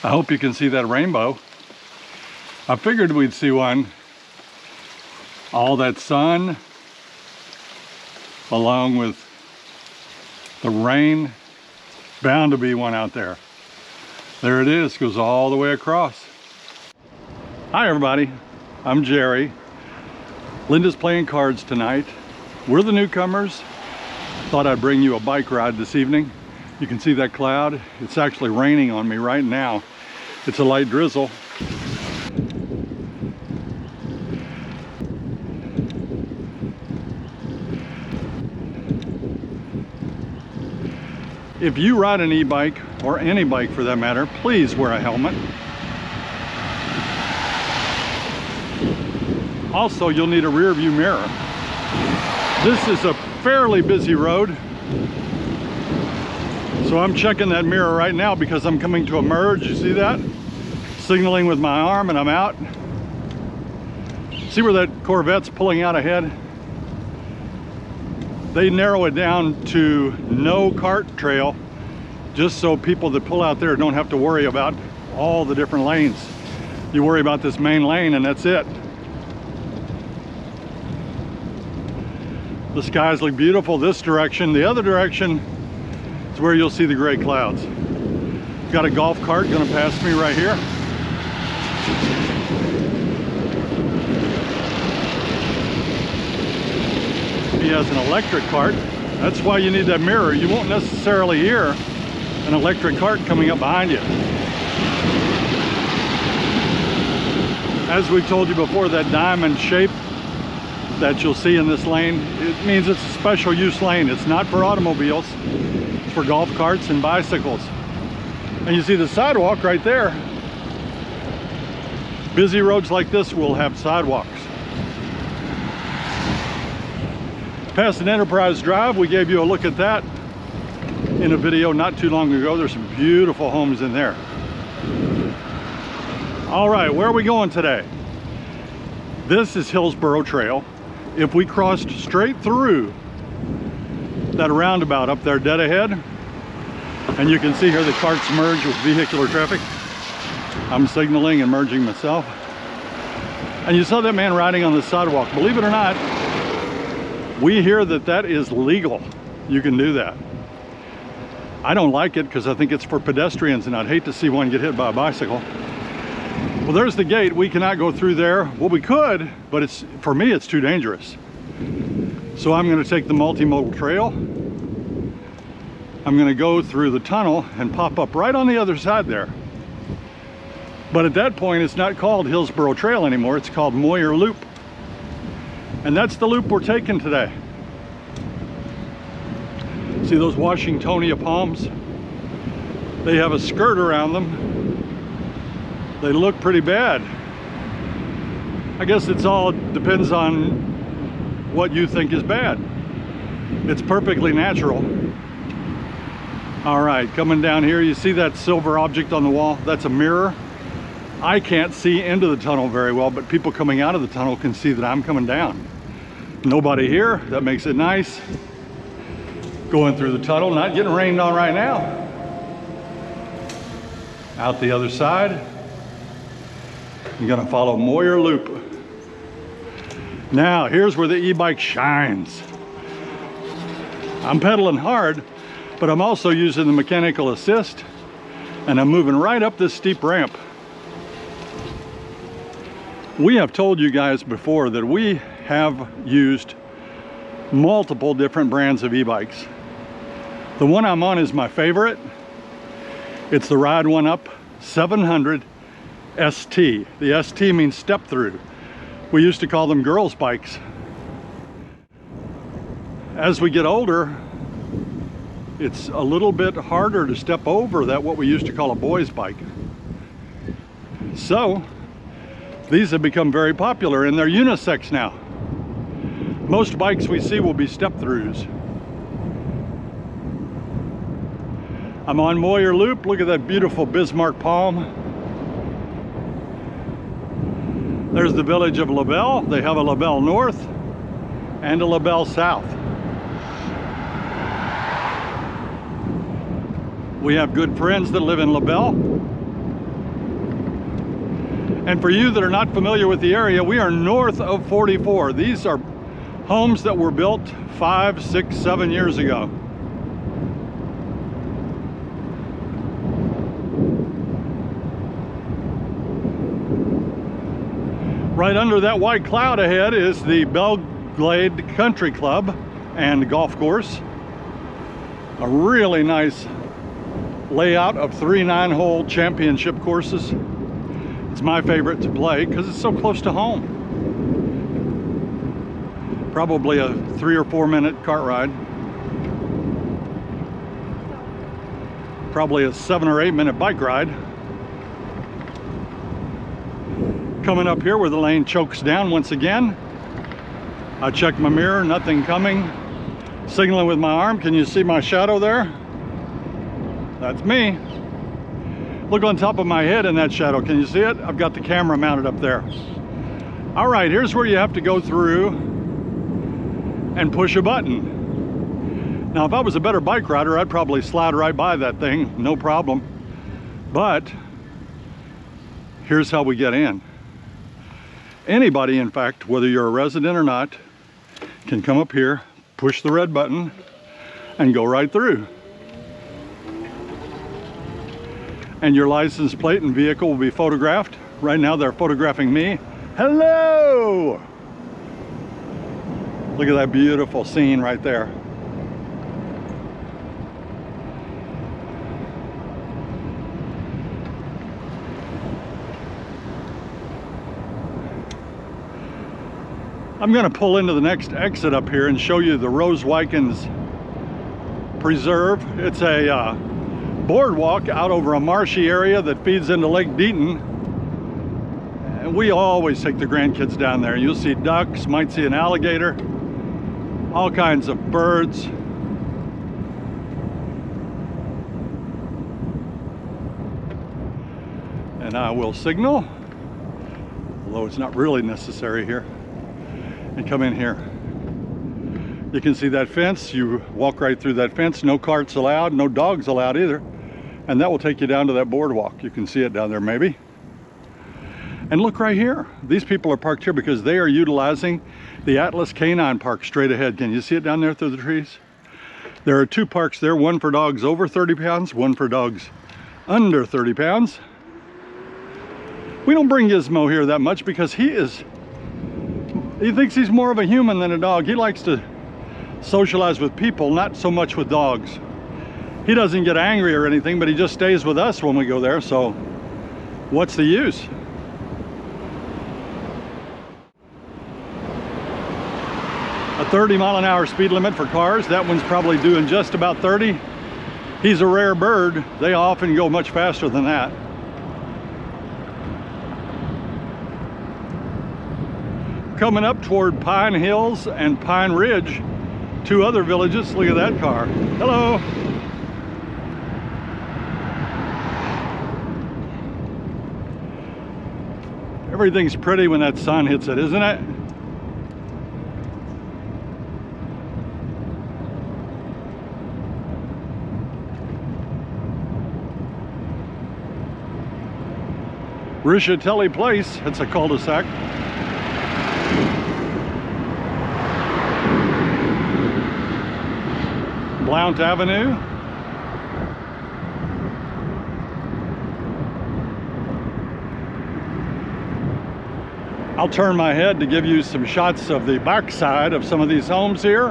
I hope you can see that rainbow. I figured we'd see one. All that sun, along with the rain, bound to be one out there. There it is, goes all the way across. Hi everybody, I'm Jerry. Linda's playing cards tonight. We're the Newcomers. Thought I'd bring you a bike ride this evening. You can see that cloud. It's actually raining on me right now. It's a light drizzle. If you ride an e-bike, or any bike for that matter, please wear a helmet. Also, you'll need a rear view mirror. This is a fairly busy road, so I'm checking that mirror right now because I'm coming to a merge. You see that? Signaling with my arm and I'm out. See where that Corvette's pulling out ahead? They narrow it down to no cart trail, just so people that pull out there don't have to worry about all the different lanes. You worry about this main lane and that's it. The skies look beautiful this direction. The other direction is where you'll see the gray clouds. Got a golf cart gonna pass me right here. He has an electric cart. That's why you need that mirror. You won't necessarily hear an electric cart coming up behind you. As we told you before, that diamond shape that you'll see in this lane, it means it's a special use lane. It's not for automobiles, it's for golf carts and bicycles. And you see the sidewalk right there. Busy roads like this will have sidewalks. Past an Enterprise Drive, we gave you a look at that in a video not too long ago. There's some beautiful homes in there. All right, where are we going today? This is Hillsborough Trail. If we crossed straight through that roundabout up there dead ahead, and you can see here the carts merge with vehicular traffic. I'm signaling and merging myself. And you saw that man riding on the sidewalk. Believe it or not, we hear that that is legal. You can do that. I don't like it because I think it's for pedestrians and I'd hate to see one get hit by a bicycle. Well, there's the gate. We cannot go through there. Well, we could, but for me, it's too dangerous. So I'm going to take the multimodal trail. I'm going to go through the tunnel and pop up right on the other side there. But at that point, it's not called Hillsborough Trail anymore. It's called Moyer Loop. And that's the loop we're taking today. See those Washingtonia palms? They have a skirt around them. They look pretty bad. I guess it's all depends on what you think is bad. It's perfectly natural. All right, coming down here, you see that silver object on the wall? That's a mirror. I can't see into the tunnel very well, but people coming out of the tunnel can see that I'm coming down. Nobody here, that makes it nice. Going through the tunnel, not getting rained on right now. Out the other side. I'm gonna follow Moyer Loop. Now, here's where the e-bike shines. I'm pedaling hard, but I'm also using the mechanical assist, and I'm moving right up this steep ramp. We have told you guys before that we have used multiple different brands of e-bikes. The one I'm on is my favorite. It's the Ride One Up 700 ST. The ST means step through. We used to call them girls' bikes. As we get older, it's a little bit harder to step over that what we used to call a boy's bike. So these have become very popular and they're unisex now. Most bikes we see will be step-throughs. I'm on Moyer Loop. Look at that beautiful Bismarck palm. There's the village of LaBelle. They have a LaBelle North and a LaBelle South. We have good friends that live in LaBelle. And for you that are not familiar with the area, we are north of 44. These are homes that were built 5, 6, 7 years ago. Right under that white cloud ahead is the Belglade Country Club and golf course. A really nice layout of 3 9-hole championship courses. It's my favorite to play because it's so close to home. Probably a 3 or 4 minute cart ride. Probably a 7 or 8 minute bike ride. Coming up here where the lane chokes down once again. I checked my mirror, nothing coming. Signaling with my arm, can you see my shadow there? That's me. Look on top of my head in that shadow, can you see it? I've got the camera mounted up there. All right, here's where you have to go through and push a button. Now, if I was a better bike rider, I'd probably slide right by that thing, no problem. But here's how we get in. Anybody, in fact, whether you're a resident or not, can come up here, push the red button, and go right through. And your license plate and vehicle will be photographed. Right now they're photographing me. Hello! Look at that beautiful scene right there. I'm going to pull into the next exit up here and show you the Wiechens Preserve. It's a boardwalk out over a marshy area that feeds into Lake Deaton. And we always take the grandkids down there. You'll see ducks, might see an alligator, all kinds of birds. And I will signal, although it's not really necessary here, and come in here. You can see that fence. You walk right through that fence. No carts allowed, no dogs allowed either. And that will take you down to that boardwalk. You can see it down there maybe. And look right here. These people are parked here because they are utilizing the Atlas Canine Park straight ahead. Can you see it down there through the trees? There are 2 parks there, one for dogs over 30 pounds, one for dogs under 30 pounds. We don't bring Gizmo here that much because he thinks he's more of a human than a dog. He likes to socialize with people, not so much with dogs. He doesn't get angry or anything, but he just stays with us when we go there, so what's the use? A 30-mile-an-hour speed limit for cars. That one's probably doing just about 30. He's a rare bird. They often go much faster than that. Coming up toward Pine Hills and Pine Ridge, 2 other villages. Look at that car. Hello. Everything's pretty when that sun hits it, isn't it? Richatelli Place, it's a cul-de-sac. Blount Avenue. I'll turn my head to give you some shots of the backside of some of these homes here.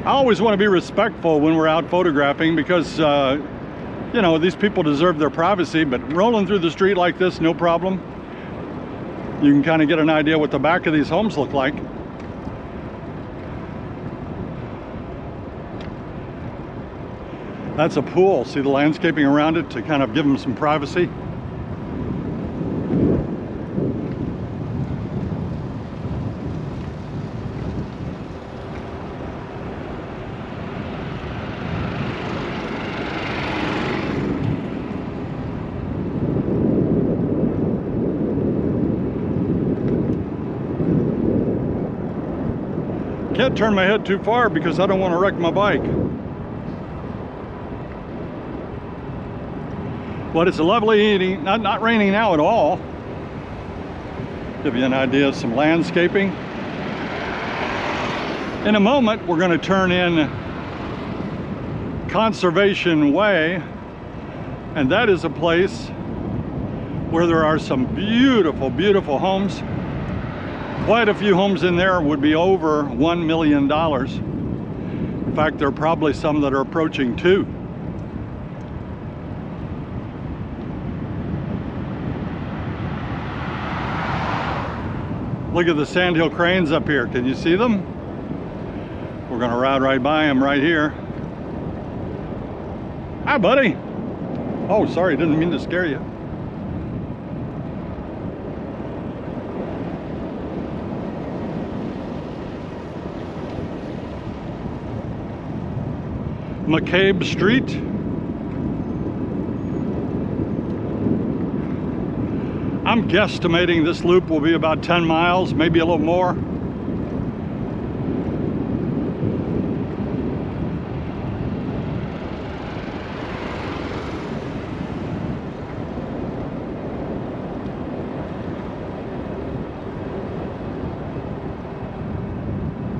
I always want to be respectful when we're out photographing because, you know, these people deserve their privacy, but rolling through the street like this, no problem. You can kind of get an idea what the back of these homes look like. That's a pool. See the landscaping around it to kind of give them some privacy. Can't turn my head too far because I don't want to wreck my bike. But it's a lovely evening, not raining now at all. Give you an idea of some landscaping. In a moment, we're going to turn in Conservation Way, and that is a place where there are some beautiful, beautiful homes. Quite a few homes in there would be over $1 million. In fact, there are probably some that are approaching $2 million. Look at the sandhill cranes up here. Can you see them? We're going to ride right by them right here. Hi, buddy. Oh, sorry, didn't mean to scare you. McCabe Street. I'm guesstimating this loop will be about 10 miles, maybe a little more.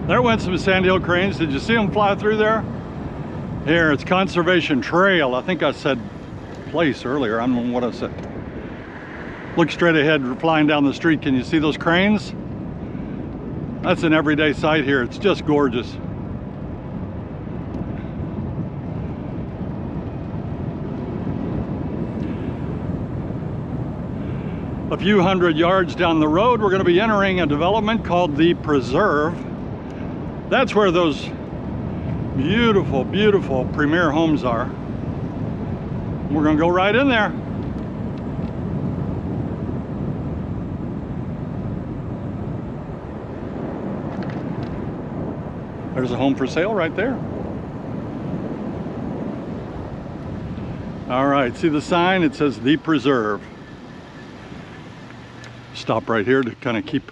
There went some sandhill cranes. Did you see them fly through there? Here, it's Conservation Trail. I think I said place earlier. I don't know what I said. Look straight ahead, flying down the street. Can you see those cranes? That's an everyday sight here. It's just gorgeous. A few hundred yards down the road, we're going to be entering a development called the Preserve. That's where those beautiful, beautiful premier homes are. We're going to go right in there. There's a home for sale right there. All right, see the sign? It says The Preserve. Stop right here to kind of keep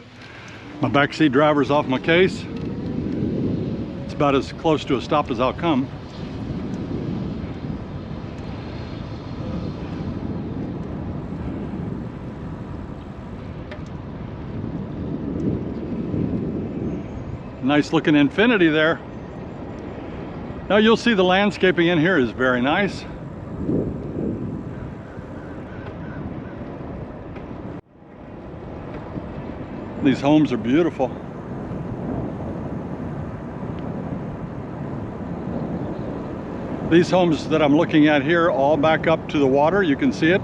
my backseat drivers off my case. It's about as close to a stop as I'll come. Nice looking infinity there. Now you'll see the landscaping in here is very nice. These homes are beautiful. These homes that I'm looking at here all back up to the water. You can see it.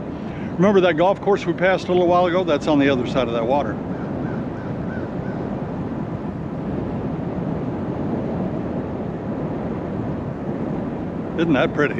Remember that golf course we passed a little while ago? That's on the other side of that water. Isn't that pretty?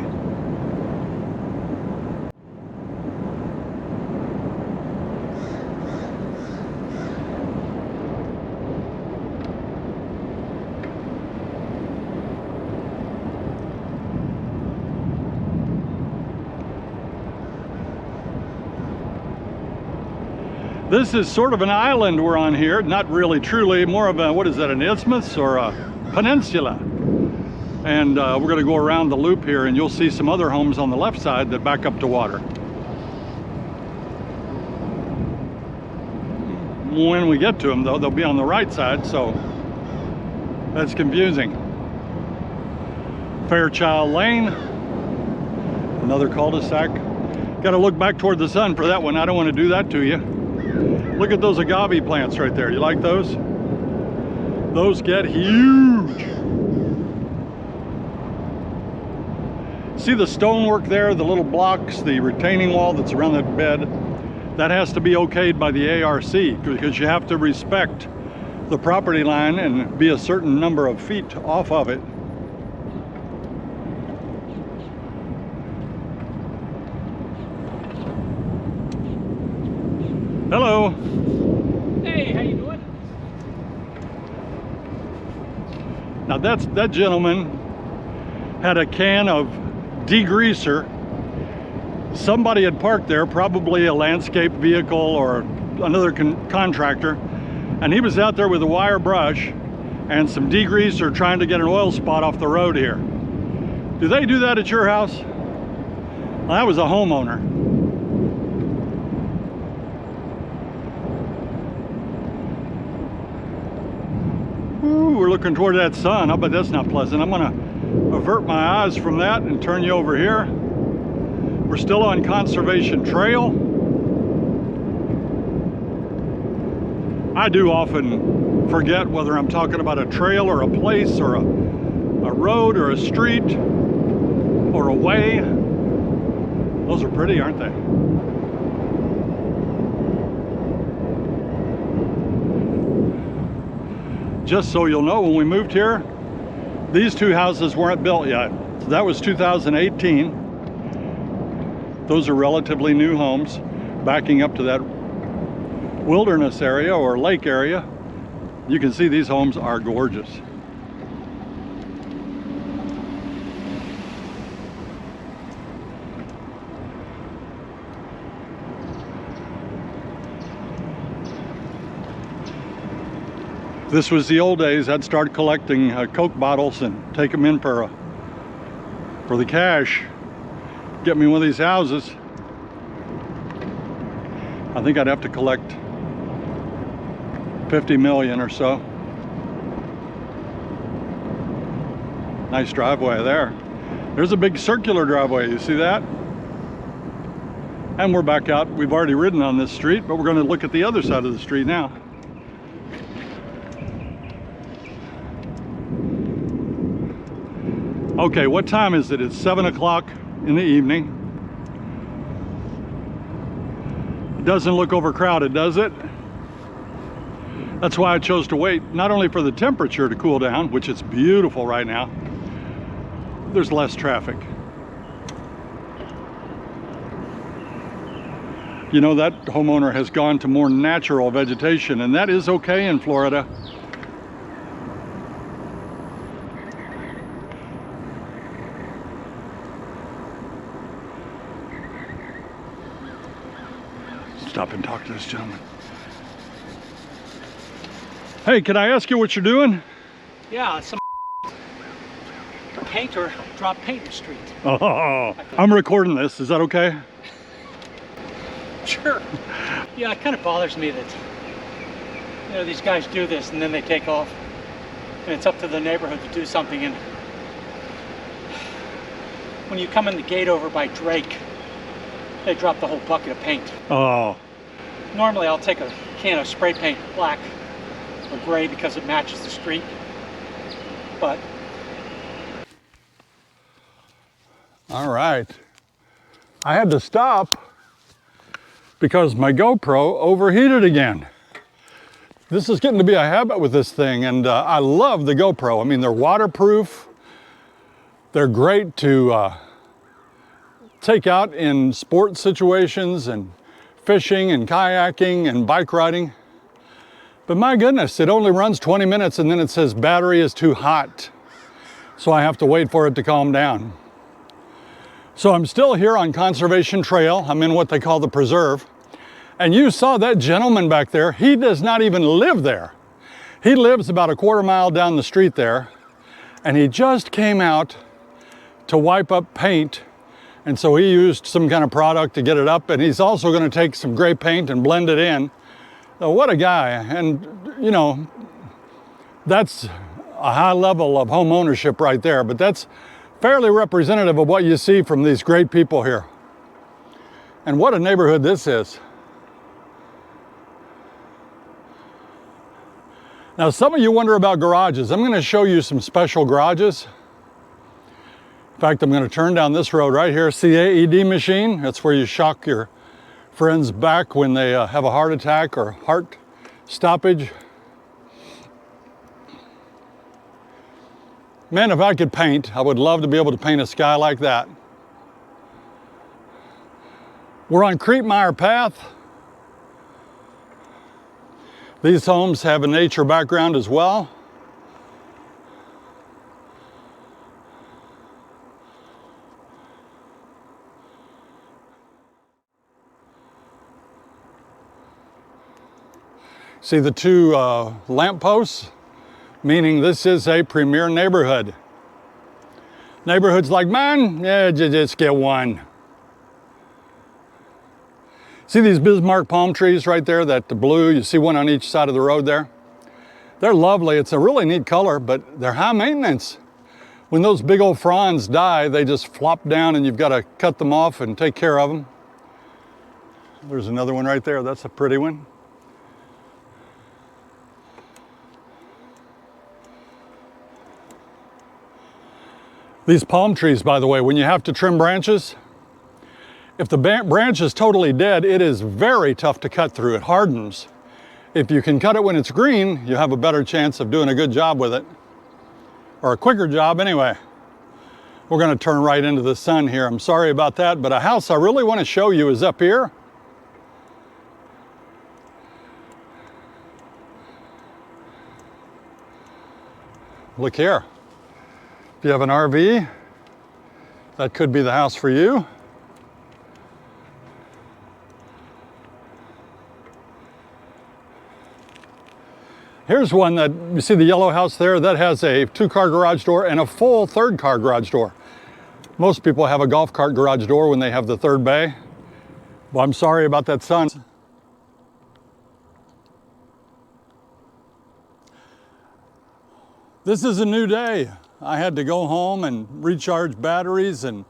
This is sort of an island we're on here. Not really, truly, more of a, what is that, an isthmus or a peninsula? And we're going to go around the loop here, and you'll see some other homes on the left side that back up to water. When we get to them, though, they'll be on the right side, so that's confusing. Fairchild Lane, another cul-de-sac. Got to look back toward the sun for that one. I don't want to do that to you. Look at those agave plants right there. You like those? Those get huge. See the stonework there, the little blocks, the retaining wall that's around that bed? That has to be okayed by the ARC because you have to respect the property line and be a certain number of feet off of it. Hello. Hey, how you doing? Now that gentleman had a can of degreaser. Somebody had parked there, probably a landscape vehicle or another contractor, and he was out there with a wire brush and some degreaser trying to get an oil spot off the road here. Do they do that at your house? Well, that was a homeowner. looking toward that sun. I bet that's not pleasant. I'm gonna avert my eyes from that and turn you over here. We're still on Conservation Trail. I do often forget whether I'm talking about a trail or a place or a road or a street or a way. Those are pretty, aren't they? Just so you'll know, when we moved here, these two houses weren't built yet. So that was 2018. Those are relatively new homes, backing up to that wilderness area or lake area. You can see these homes are gorgeous. This was the old days. I'd start collecting Coke bottles and take them in for the cash. Get me one of these houses. I think I'd have to collect 50 million or so. Nice driveway there. There's a big circular driveway, you see that? And we're back out. We've already ridden on this street, but we're going to look at the other side of the street now. Okay, what time is it? It's 7 o'clock in the evening. It doesn't look overcrowded, does it? That's why I chose to wait, not only for the temperature to cool down, which it's beautiful right now, there's less traffic. You know, that homeowner has gone to more natural vegetation, and that is okay in Florida. Stop and talk to this gentleman. Hey, can I ask you what you're doing? Yeah, some painter dropped paint in the street. Oh, I'm recording this. Is that okay? Sure. Yeah, it kind of bothers me that, you know, these guys do this and then they take off. And it's up to the neighborhood to do something. And when you come in the gate over by Drake, they drop the whole bucket of paint. Oh. Normally I'll take a can of spray paint, black or gray, because it matches the street. But all right. I had to stop because my GoPro overheated again. This is getting to be a habit with this thing, and I love the GoPro. I mean, they're waterproof. They're great to take out in sport situations and fishing and kayaking and bike riding. But my goodness, it only runs 20 minutes and then it says battery is too hot. So I have to wait for it to calm down. So I'm still here on Conservation Trail. I'm in what they call the preserve. And you saw that gentleman back there. He does not even live there. He lives about a quarter mile down the street there. And he just came out to wipe up paint. And so he used some kind of product to get it up, and he's also going to take some gray paint and blend it in. So what a guy. And, you know, that's a high level of home ownership right there, but that's fairly representative of what you see from these great people here. And what a neighborhood this is. Now, some of you wonder about garages. I'm going to show you some special garages. In fact, I'm going to turn down this road right here. See AED machine? That's where you shock your friends back when they have a heart attack or heart stoppage. Man, if I could paint, I would love to be able to paint a sky like that. We're on Creekmeyer Path. These homes have a nature background as well. See the two lampposts, meaning this is a premier neighborhood. Neighborhoods like mine, yeah, just get one. See these Bismarck palm trees right there, that blue, you see one on each side of the road there? They're lovely. It's a really neat color, but they're high maintenance. When those big old fronds die, they just flop down and you've got to cut them off and take care of them. There's another one right there. That's a pretty one. These palm trees, by the way, when you have to trim branches, if the branch is totally dead, it is very tough to cut through. It hardens. If you can cut it when it's green, you have a better chance of doing a good job with it. Or a quicker job anyway. We're going to turn right into the sun here. I'm sorry about that, but a house I really want to show you is up here. Look here. If you have an RV, that could be the house for you. Here's one that, you see the yellow house there? That has a 2-car garage door and a full 3rd-car garage door. Most people have a golf cart garage door when they have the 3rd bay. Well, I'm sorry about that sun. This is a new day. I had to go home and recharge batteries and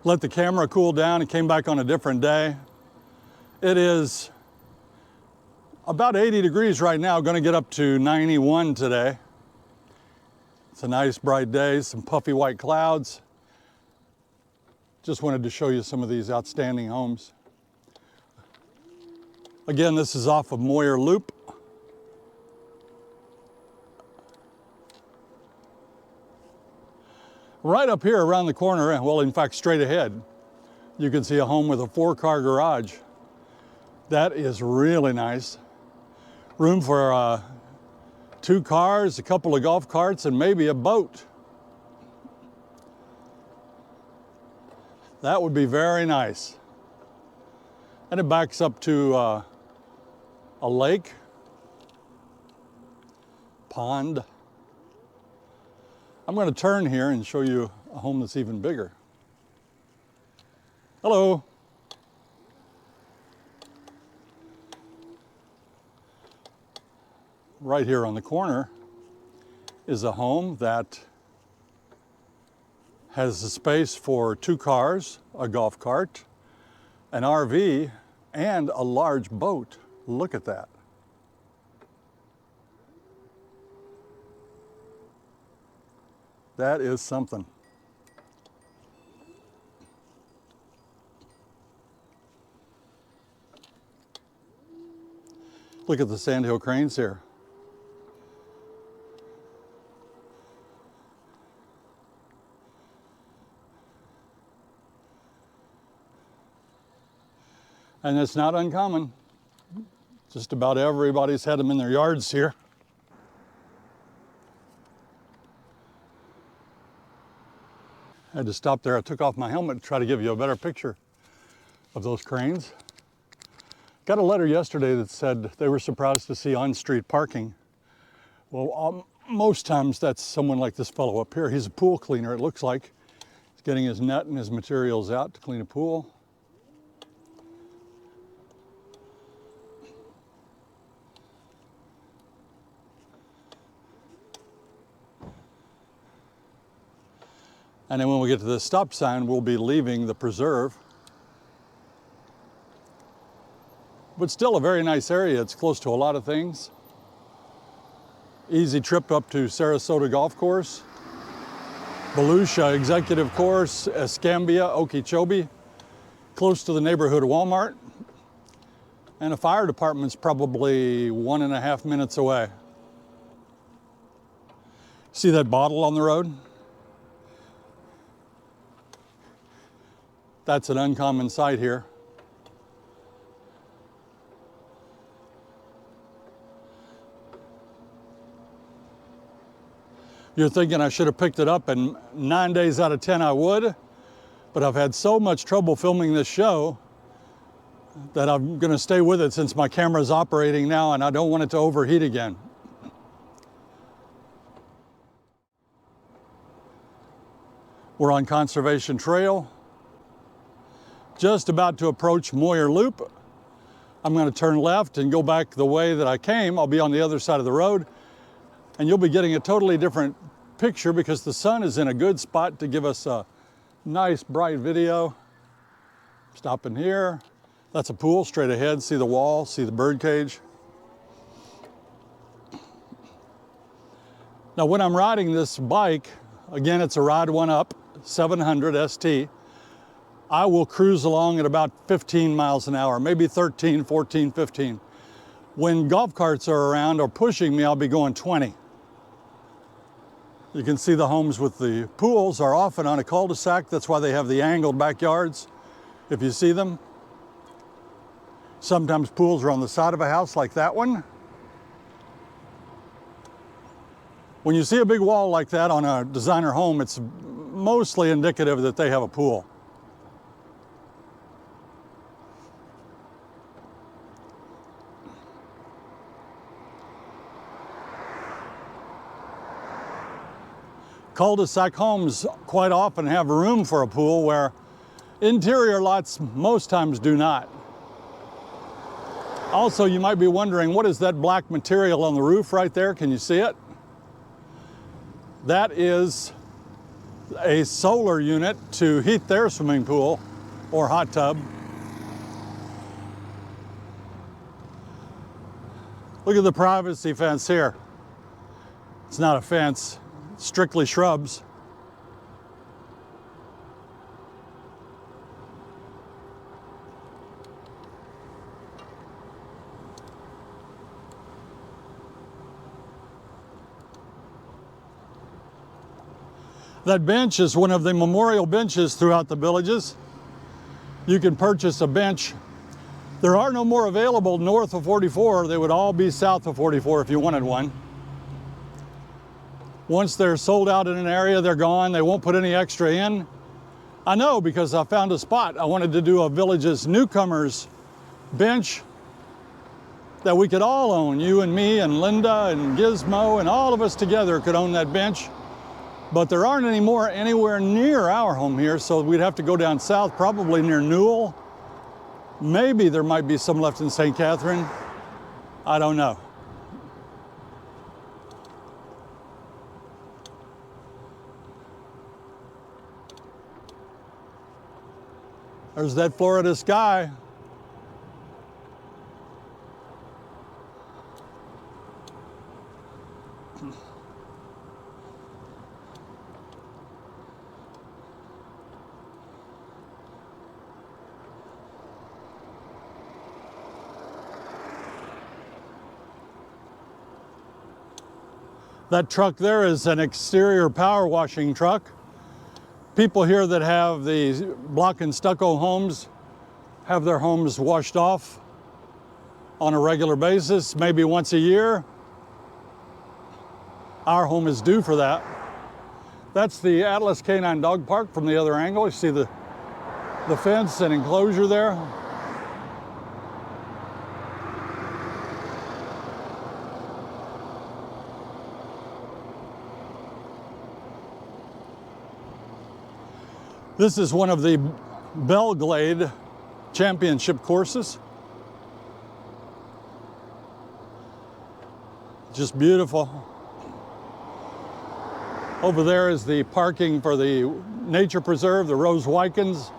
let the camera cool down and came back on a different day. It is about 80 degrees right now, going to get up to 91 today. It's a nice bright day, some puffy white clouds. Just wanted to show you some of these outstanding homes. Again, this is off of Moyer Loop. Right up here around the corner, well, in fact, straight ahead, you can see a home with a 4-car garage. That is really nice. Room for 2 cars, a couple of golf carts, and maybe a boat. That would be very nice. And it backs up to a lake, pond. I'm going to turn here and show you a home that's even bigger. Hello. Right here on the corner is a home that has a space for 2 cars, a golf cart, an RV, and a large boat. Look at that. That is something. Look at the sandhill cranes here. And it's not uncommon. Just about everybody's had them in their yards here. I had to stop there. I took off my helmet to try to give you a better picture of those cranes. Got a letter yesterday that said they were surprised to see on-street parking. Well, most times that's someone like this fellow up here. He's a pool cleaner, it looks like. He's getting his net and his materials out to clean a pool. And then when we get to the stop sign, we'll be leaving the preserve. But still a very nice area. It's close to a lot of things. Easy trip up to Sarasota Golf Course, Volusia Executive Course, Escambia, Okeechobee, close to the neighborhood Walmart. And a fire department's probably 1.5 minutes away. See that bottle on the road? That's an uncommon sight here. You're thinking I should have picked it up, and 9 days out of 10 I would, but I've had so much trouble filming this show that I'm going to stay with it since my camera's operating now and I don't want it to overheat again. We're on Conservation Trail, just about to approach Moyer Loop. I'm going to turn left and go back the way that I came. I'll be on the other side of the road. And you'll be getting a totally different picture because the sun is in a good spot to give us a nice bright video. Stopping here. That's a pool straight ahead. See the wall, see the bird cage. Now when I'm riding this bike, again, it's a Ride One Up 700 ST. I will cruise along at about 15 miles an hour, maybe 13, 14, 15. When golf carts are around or pushing me, I'll be going 20. You can see the homes with the pools are often on a cul-de-sac. That's why they have the angled backyards, if you see them. Sometimes pools are on the side of a house like that one. When you see a big wall like that on a designer home, it's mostly indicative that they have a pool. Cul-de-sac homes quite often have room for a pool where interior lots most times do not. Also, you might be wondering, what is that black material on the roof right there? Can you see it? That is a solar unit to heat their swimming pool or hot tub. Look at the privacy fence here. It's not a fence. Strictly shrubs. That bench is one of the memorial benches throughout the villages. You can purchase a bench. There are no more available north of 44. They would all be south of 44 if you wanted one. Once they're sold out in an area, they're gone. They won't put any extra in. I know because I found a spot. I wanted to do a village's Newcomers bench that we could all own. You and me and Linda and Gizmo and all of us together could own that bench. But there aren't any more anywhere near our home here, so we'd have to go down south, probably near Newell. Maybe there might be some left in St. Catherine. I don't know. There's that Florida sky. That truck there is an exterior power washing truck. People here that have the block and stucco homes have their homes washed off on a regular basis, maybe once a year. Our home is due for that. That's the Atlas Canine Dog Park from the other angle. You see the fence and enclosure there. This is one of the Belglade championship courses. Just beautiful. Over there is the parking for the nature preserve, the Wiechens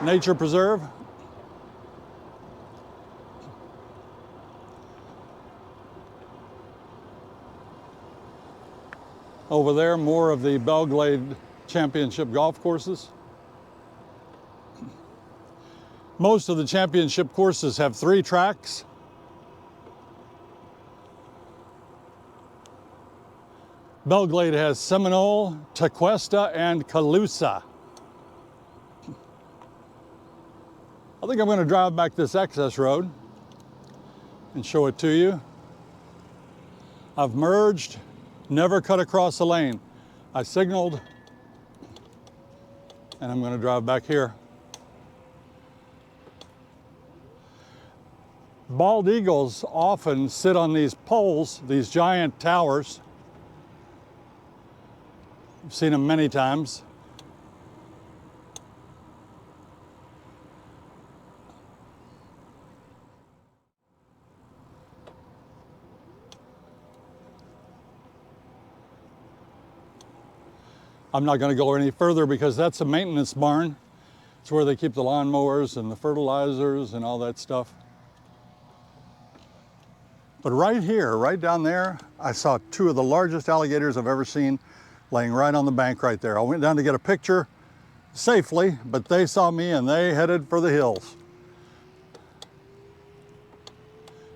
Nature Preserve. Over there, more of the Belglade championship golf courses. Most of the championship courses have 3 tracks. Belglade has Seminole, Tequesta, and Calusa. I think I'm going to drive back this access road and show it to you. I've merged, never cut across a lane. I signaled, and I'm going to drive back here. Bald eagles often sit on these poles, these giant towers. I've seen them many times. I'm not going to go any further because that's a maintenance barn. It's where they keep the lawnmowers and the fertilizers and all that stuff. But right here, right down there, I saw two of the largest alligators I've ever seen laying right on the bank right there. I went down to get a picture safely, but they saw me and they headed for the hills.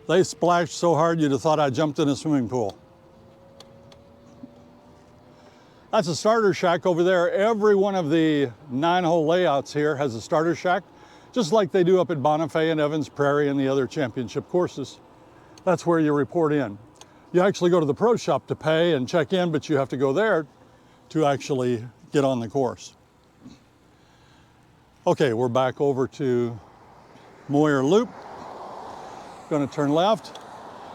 They splashed so hard you'd have thought I jumped in a swimming pool. That's a starter shack over there. Every one of the 9-hole layouts here has a starter shack, just like they do up at Bonifay and Evans Prairie and the other championship courses. That's where you report in. You actually go to the pro shop to pay and check in, but you have to go there to actually get on the course. Okay, we're back over to Moyer Loop. Gonna turn left.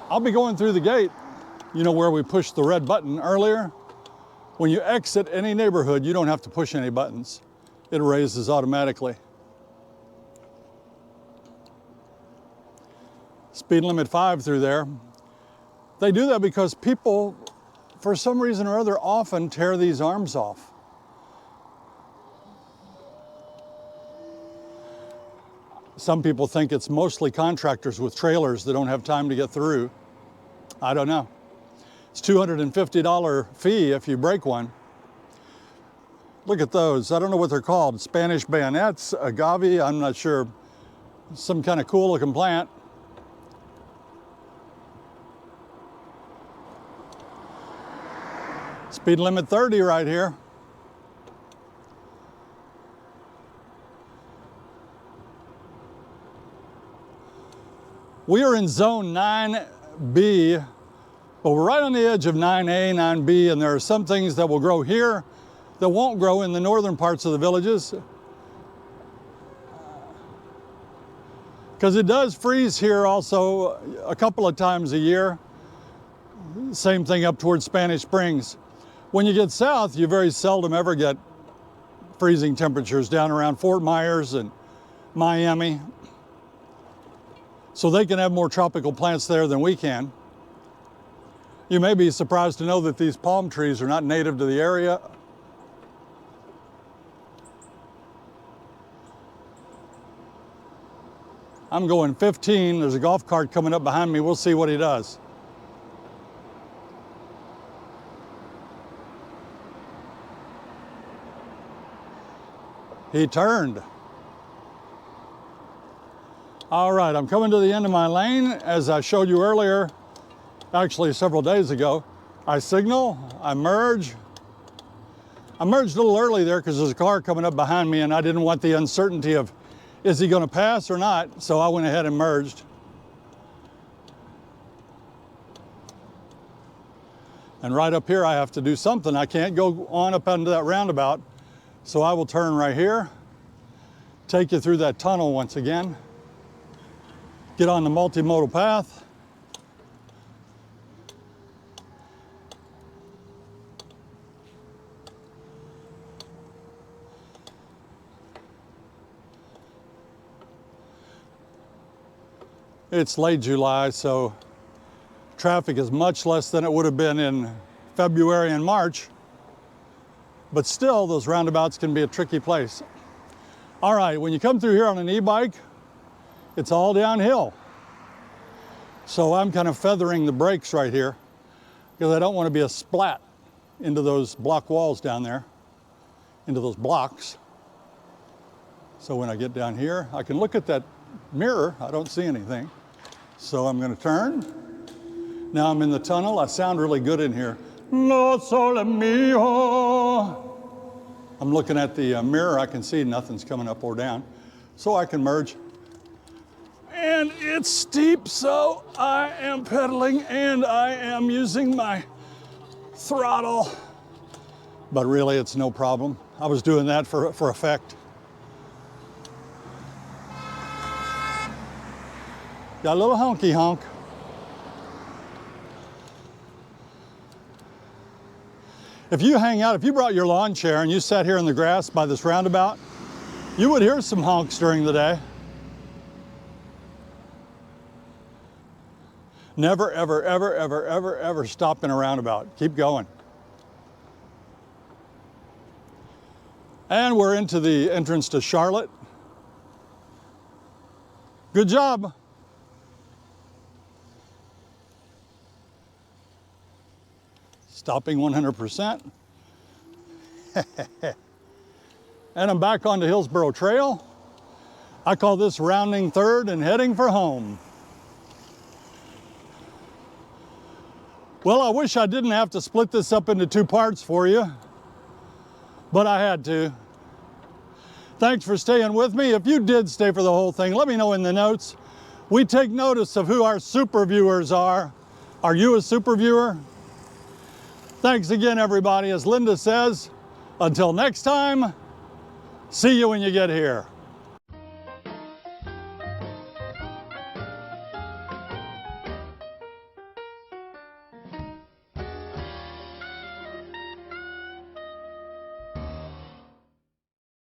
I'll be going through the gate, you know, where we pushed the red button earlier. When you exit any neighborhood, you don't have to push any buttons. It raises automatically. Speed limit 5 through there. They do that because people, for some reason or other, often tear these arms off. Some people think it's mostly contractors with trailers that don't have time to get through. I don't know. It's $250 fee if you break one. Look at those. I don't know what they're called. Spanish bayonets, agave, I'm not sure. Some kind of cool looking plant. Speed limit 30 right here. We are in zone 9B, but we're right on the edge of 9A, 9B, and there are some things that will grow here that won't grow in the northern parts of the villages. Because it does freeze here also a couple of times a year. Same thing up towards Spanish Springs. When you get south, you very seldom ever get freezing temperatures down around Fort Myers and Miami. So they can have more tropical plants there than we can. You may be surprised to know that these palm trees are not native to the area. I'm going 15. There's a golf cart coming up behind me. We'll see what he does. He turned. All right, I'm coming to the end of my lane. As I showed you earlier, actually several days ago, I signal, I merge. I merged a little early there because there's a car coming up behind me and I didn't want the uncertainty of, is he gonna pass or not? So I went ahead and merged. And right up here, I have to do something. I can't go on up into that roundabout. So I will turn right here, take you through that tunnel once again, get on the multimodal path. It's late July, so traffic is much less than it would have been in February and March. But still, those roundabouts can be a tricky place. All right, when you come through here on an e-bike, it's all downhill. So I'm kind of feathering the brakes right here because I don't want to be a splat into those block walls down there, into those blocks. So when I get down here, I can look at that mirror. I don't see anything. So I'm going to turn. Now I'm in the tunnel. I sound really good in here. No sole mio. I'm looking at the mirror. I can see nothing's coming up or down. So I can merge. And it's steep, so I am pedaling and I am using my throttle. But really, it's no problem. I was doing that for effect. Got a little honky honk. If you hang out, if you brought your lawn chair and you sat here in the grass by this roundabout, you would hear some honks during the day. Never, ever, ever, ever, ever, ever stop in a roundabout. Keep going. And we're into the entrance to Charlotte. Good job. Stopping 100%. And I'm back on the Hillsborough Trail. I call this rounding third and heading for home. Well, I wish I didn't have to split this up into 2 parts for you, but I had to. Thanks for staying with me. If you did stay for the whole thing, let me know in the notes. We take notice of who our super viewers are. Are you a super viewer? Thanks again, everybody. As Linda says, until next time, see you when you get here.